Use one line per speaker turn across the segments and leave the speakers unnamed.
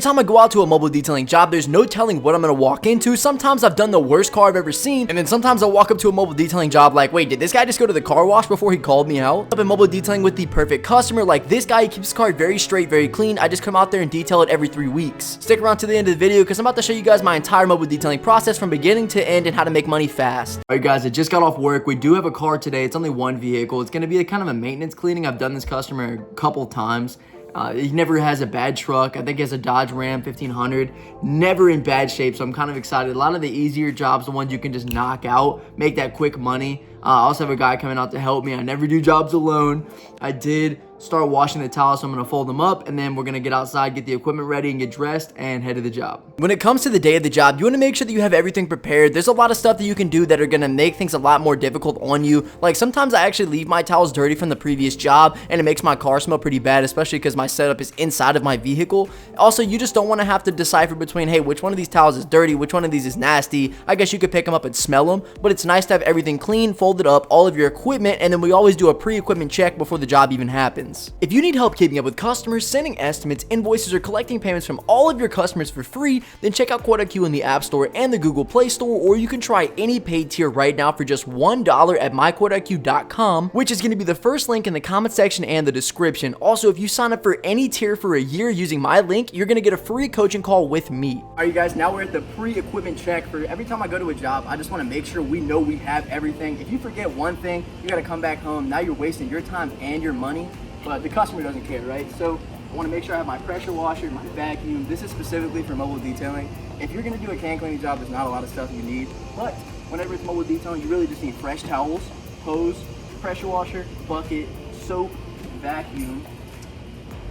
Every time I go out to a mobile detailing job, there's no telling what I'm gonna walk into. Sometimes I've done the worst car I've ever seen, and then sometimes I'll walk up to a mobile detailing job like, wait, did this guy just go to the car wash before he called me out? Up in mobile detailing with the perfect customer, like this guy, he keeps his car very straight, very clean. I just come out there and detail it every 3 weeks. Stick around to the end of the video because I'm about to show you guys my entire mobile detailing process from beginning to end and how to make money fast. Alright guys, I just got off work. We do have a car today. It's only one vehicle. It's gonna be a kind of a maintenance cleaning. I've done this customer a couple times. He never has a bad truck. I think he has a Dodge Ram 1500. Never in bad shape, so I'm kind of excited. A lot of the easier jobs, the ones you can just knock out, make that quick money. I also have a guy coming out to help me. I never do jobs alone. I did start washing the towels, so I'm gonna fold them up, and then we're gonna get outside, get the equipment ready, and get dressed and head to the job. When it comes to the day of the job, you wanna make sure that you have everything prepared. There's a lot of stuff that you can do that are gonna make things a lot more difficult on you. Like sometimes I actually leave my towels dirty from the previous job, and it makes my car smell pretty bad, especially because my setup is inside of my vehicle. Also, you just don't wanna have to decipher between, hey, which one of these towels is dirty, which one of these is nasty. I guess you could pick them up and smell them, but it's nice to have everything clean, folded up, all of your equipment, and then we always do a pre-equipment check before the job even happens. If you need help keeping up with customers, sending estimates, invoices, or collecting payments from all of your customers for free, then check out QuoteIQ in the App Store and the Google Play Store, or you can try any paid tier right now for just $1 at myquoteiq.com, which is going to be the first link in the comment section and the description. Also, if you sign up for any tier for a year using my link, you're going to get a free coaching call with me. All right, you guys, now we're at the pre-equipment check. For every time I go to a job, I just want to make sure we know we have everything. If you forget one thing, you got to come back home. Now you're wasting your time and your money. But the customer doesn't care, right? So I want to make sure I have my pressure washer, my vacuum. This is specifically for mobile detailing. If you're going to do a can cleaning job, there's not a lot of stuff you need. But whenever it's mobile detailing, you really just need fresh towels, hose, pressure washer, bucket, soap, vacuum.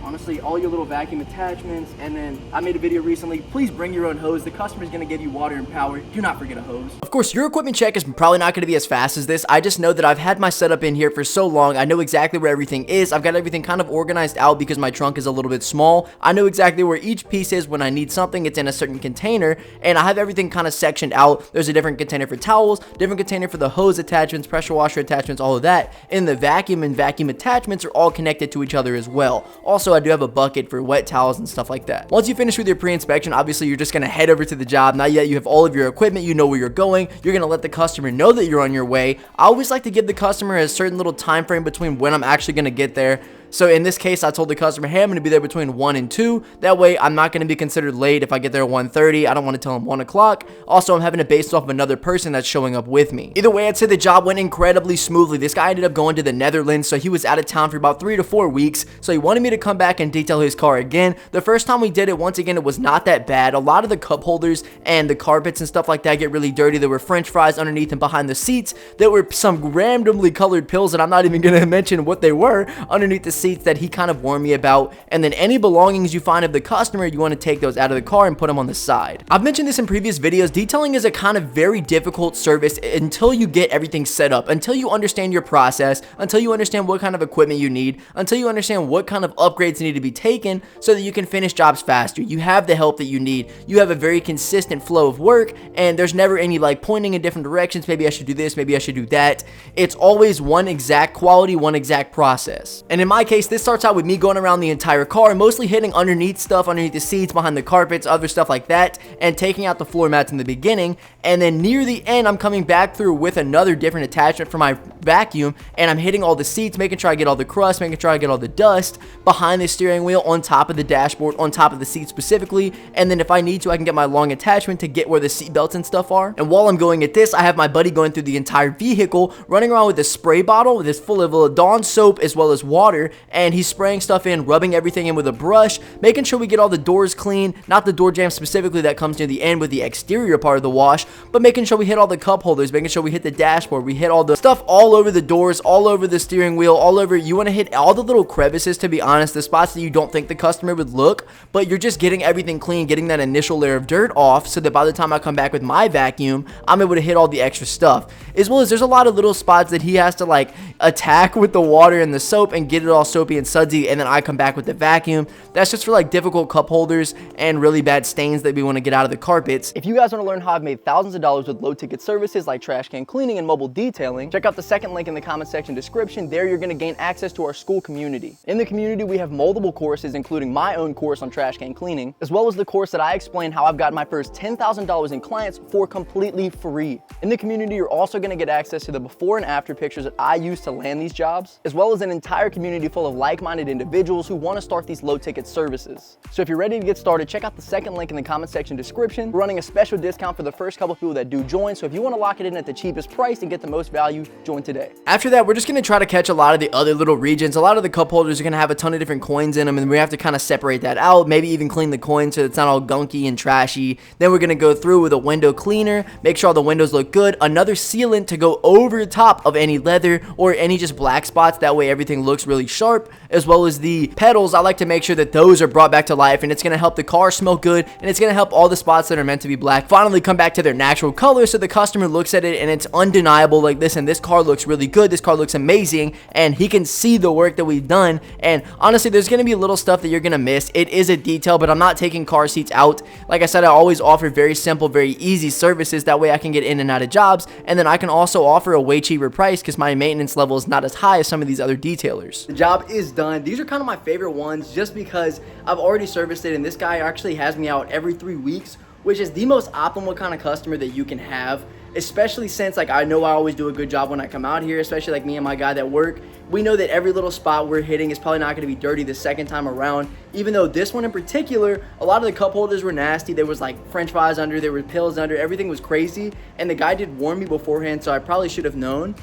Honestly, all your little vacuum attachments. And then I made a video recently. Please bring your own hose. The customer's going to give you water and power. Do not forget a hose. Of course, your equipment check is probably not going to be as fast as this. I just know that I've had my setup in here for so long. I know exactly where everything is. I've got everything kind of organized out because my trunk is a little bit small. I know exactly where each piece is. When I need something, it's in a certain container. And I have everything kind of sectioned out. There's a different container for towels, different container for the hose attachments, pressure washer attachments, all of that. And the vacuum and vacuum attachments are all connected to each other as well. Also, I do have a bucket for wet towels and stuff like that. Once you finish with your pre-inspection, obviously you're just going to head over to the job. Now that you have all of your equipment, you know where you're going, you're going to let the customer know that you're on your way. I always like to give the customer a certain little time frame between when I'm actually going to get there. So in this case, I told the customer, hey, I'm going to be there between 1 and 2. That way, I'm not going to be considered late if I get there at 1:30. I don't want to tell them 1 o'clock. Also, I'm having it based off of another person that's showing up with me. Either way, I'd say the job went incredibly smoothly. This guy ended up going to the Netherlands, so he was out of town for about 3 to 4 weeks. So he wanted me to come back and detail his car again. The first time we did it, once again, it was not that bad. A lot of the cup holders and the carpets and stuff like that get really dirty. There were French fries underneath and behind the seats. There were some randomly colored pills, and I'm not even going to mention what they were, underneath the seats that he kind of warned me about. And then any belongings you find of the customer, you want to take those out of the car and put them on the side. I've mentioned this in previous videos. Detailing is a kind of very difficult service until you get everything set up, until you understand your process, until you understand what kind of equipment you need, until you understand what kind of upgrades need to be taken so that you can finish jobs faster. You have the help that you need. You have a very consistent flow of work, and there's never any like pointing in different directions. Maybe I should do this, maybe I should do that. It's always one exact quality, one exact process. And in my case, this starts out with me going around the entire car, mostly hitting underneath stuff, underneath the seats, behind the carpets, other stuff like that, and taking out the floor mats in the beginning. And then near the end, I'm coming back through with another different attachment for my vacuum, and I'm hitting all the seats, making sure I get all the crust, making sure I get all the dust behind the steering wheel, on top of the dashboard, on top of the seat specifically. And then if I need to, I can get my long attachment to get where the seat belts and stuff are. And while I'm going at this, I have my buddy going through the entire vehicle, running around with a spray bottle that's full of Dawn soap as well as water, and he's spraying stuff in, rubbing everything in with a brush, making sure we get all the doors clean, not the door jamb specifically that comes near the end with the exterior part of the wash, but making sure we hit all the cup holders, making sure we hit the dashboard, we hit all the stuff all over the doors, all over the steering wheel, all over. You want to hit all the little crevices, to be honest, the spots that you don't think the customer would look, but you're just getting everything clean, getting that initial layer of dirt off so that by the time I come back with my vacuum, I'm able to hit all the extra stuff. As well as there's a lot of little spots that he has to like attack with the water and the soap and get it all soapy and sudsy, and then I come back with the vacuum. That's just for like difficult cup holders and really bad stains that we want to get out of the carpets. If you guys want to learn how I've made thousands of dollars with low ticket services like trash can cleaning and mobile detailing, check out the second link in the comment section description. There you're going to gain access to our school community. In the community, we have multiple courses, including my own course on trash can cleaning, as well as the course that I explain how I've got my first $10,000 in clients for completely free. In the community, you're also going to get access to the before and after pictures that I use to land these jobs, as well as an entire community full of like-minded individuals who want to start these low-ticket services. So if you're ready to get started, check out the second link in the comment section description. We're running a special discount for the first couple people that do join, so if you want to lock it in at the cheapest price and get the most value, join today. After that, we're just going to try to catch a lot of the other little regions. A lot of the cup holders are going to have a ton of different coins in them, and we have to kind of separate that out, maybe even clean the coin so it's not all gunky and trashy. Then we're going to go through with a window cleaner, make sure all the windows look good, another sealant to go over top of any leather or any just black spots, that way everything looks really sharp, as well as the pedals. I like to make sure that those are brought back to life, and it's going to help the car smell good, and it's going to help all the spots that are meant to be black finally come back to their natural color, so the customer looks at it and it's undeniable, like, listen, this car looks really good, this car looks amazing, and he can see the work that we've done. And honestly, there's going to be little stuff that you're going to miss. It is a detail, but I'm not taking car seats out. Like I said, I always offer very simple, very easy services, that way I can get in and out of jobs, and then I can also offer a way cheaper price because my maintenance level is not as high as some of these other detailers. The job is done. These are kind of my favorite ones just because I've already serviced it, and this guy actually has me out every 3 weeks, which is the most optimal kind of customer that you can have, especially since, like, I know I always do a good job when I come out here, especially like me and my guy that work. We know that every little spot we're hitting is probably not going to be dirty the second time around, even though this one in particular, a lot of the cup holders were nasty. There was like french fries under, there were pills under, everything was crazy, and the guy did warn me beforehand, so I probably should have known.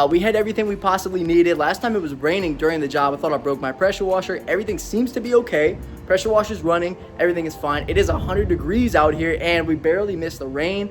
We had everything we possibly needed. Last time it was raining during the job. I thought I broke my pressure washer. Everything seems to be okay. Pressure washer's running. Everything is fine. It is 100 degrees out here, and we barely missed the rain.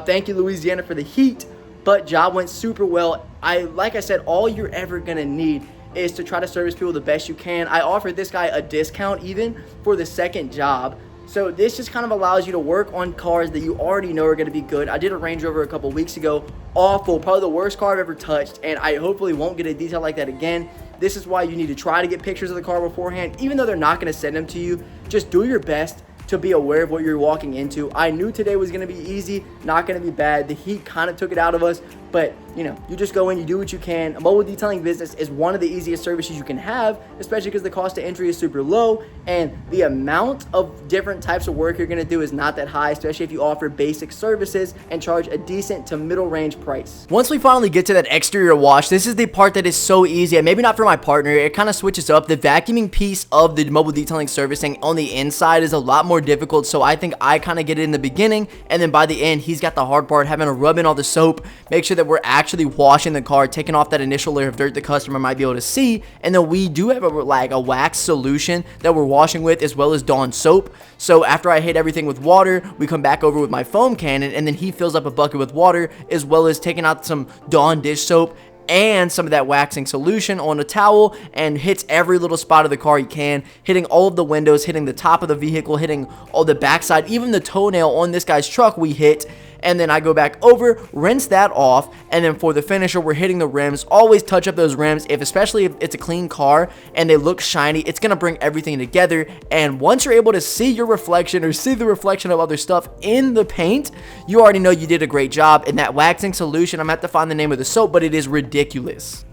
Thank you, Louisiana, for the heat, but job went super well. Like I said, all you're ever gonna need is to try to service people the best you can. I offered this guy a discount even for the second job. So this just kind of allows you to work on cars that you already know are going to be good. I did a Range Rover a couple weeks ago. Awful. Probably the worst car I've ever touched, and I hopefully won't get a detail like that again. This is why you need to try to get pictures of the car beforehand. Even though they're not going to send them to you, just do your best to be aware of what you're walking into. I knew today was going to be easy, not going to be bad. The heat kind of took it out of us, but you know, you just go in, you do what you can. A mobile detailing business is one of the easiest services you can have, especially because the cost of entry is super low, and the amount of different types of work you're going to do is not that high, especially if you offer basic services and charge a decent to middle range price. Once we finally get to that exterior wash, this is the part that is so easy, and maybe not for my partner. It kind of switches up. The vacuuming piece of the mobile detailing servicing on the inside is a lot more difficult, so I think I kind of get it in the beginning, and then by the end, he's got the hard part, having to rub in all the soap, make sure that we're actually washing the car, taking off that initial layer of dirt the customer might be able to see, and then we do have a wax solution that we're washing with, as well as Dawn soap. So after I hit everything with water, we come back over with my foam cannon, and then he fills up a bucket with water, as well as taking out some Dawn dish soap and some of that waxing solution on a towel, and hits every little spot of the car he can, hitting all of the windows, hitting the top of the vehicle, hitting all the backside, even the toenail on this guy's truck we hit. And then I go back over, rinse that off, and then for the finisher, we're hitting the rims. Always touch up those rims, especially if it's a clean car and they look shiny. It's gonna bring everything together, and once you're able to see your reflection or see the reflection of other stuff in the paint, you already know you did a great job. And that waxing solution, I'm gonna have to find the name of the soap, but it is ridiculous.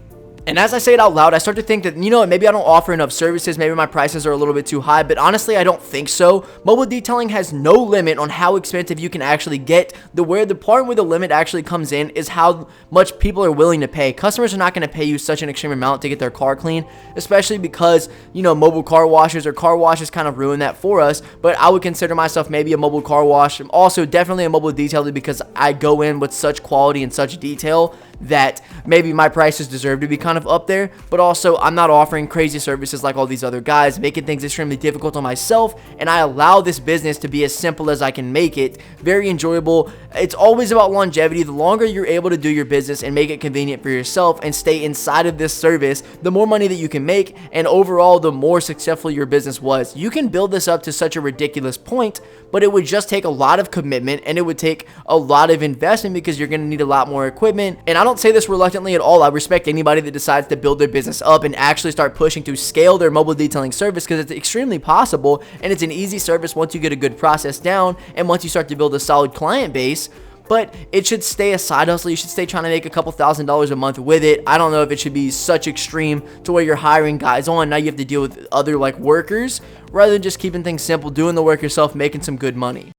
And as I say it out loud, I start to think that, you know, maybe I don't offer enough services, maybe my prices are a little bit too high, but honestly, I don't think so. Mobile detailing has no limit on how expensive you can actually get. The part where the limit actually comes in is how much people are willing to pay. Customers are not going to pay you such an extreme amount to get their car clean, especially because, you know, mobile car washes or car washes kind of ruin that for us. But I would consider myself maybe a mobile car wash. I'm also definitely a mobile detailer because I go in with such quality and such detail that maybe my prices deserve to be kind of up there, but also I'm not offering crazy services like all these other guys, making things extremely difficult on myself, and I allow this business to be as simple as I can make it, very enjoyable. It's always about longevity. The longer you're able to do your business and make it convenient for yourself and stay inside of this service, the more money that you can make, and overall, the more successful your business was. You can build this up to such a ridiculous point, but it would just take a lot of commitment, and it would take a lot of investment because you're going to need a lot more equipment, and I don't don't say this reluctantly at all. I respect anybody that decides to build their business up and actually start pushing to scale their mobile detailing service, because it's extremely possible and it's an easy service once you get a good process down and once you start to build a solid client base. But it should stay a side hustle. You should stay trying to make a couple $1,000s a month with it. I don't know if it should be such extreme to where you're hiring guys on. Now you have to deal with other like workers, rather than just keeping things simple, doing the work yourself, making some good money.